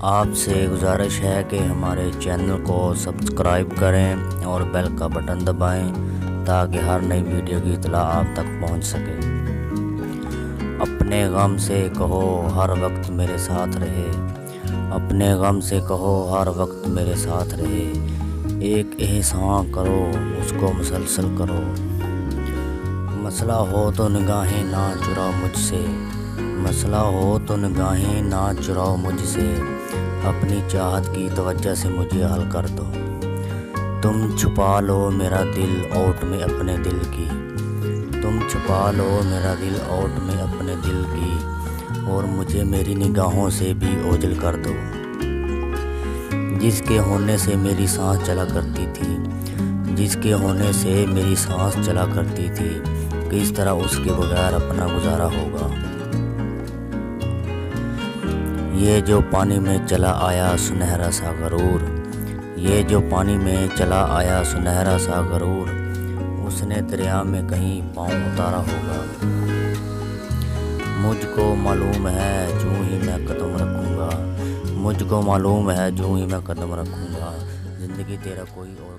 آپ سے گزارش ہے کہ ہمارے چینل کو سبسکرائب کریں اور بیل کا بٹن دبائیں تاکہ ہر نئی ویڈیو کی اطلاع آپ تک پہنچ سکے۔ اپنے غم سے کہو ہر وقت میرے ساتھ رہے، اپنے غم سے کہو ہر وقت میرے ساتھ رہے، ایک احسان کرو اس کو مسلسل کرو، مسئلہ ہو تو نگاہیں نہ چراؤ مجھ سے، مسئلہ ہو تو نگاہیں نہ چراؤ مجھ سے، اپنی چاہت کی توجہ سے مجھے حل کر دو، تم چھپا لو میرا دل اوٹ میں اپنے دل کی، تم چھپا لو میرا دل اوٹ میں اپنے دل کی، اور مجھے میری نگاہوں سے بھی اوجھل کر دو، جس کے ہونے سے میری سانس چلا کرتی تھی، جس کے ہونے سے میری سانس چلا کرتی تھی، کس طرح اس کے بغیر اپنا گزارا ہوگا۔ یہ جو پانی میں چلا آیا سنہرا سا غرور، یہ جو پانی میں چلا آیا سنہرا سا غرور، اس نے دریا میں کہیں پاؤں اتارا ہوگا، مجھ کو معلوم ہے جوں ہی میں قدم رکھوں گا، مجھ کو معلوم ہے جوں ہی میں قدم رکھوں گا، زندگی تیرا کوئی اور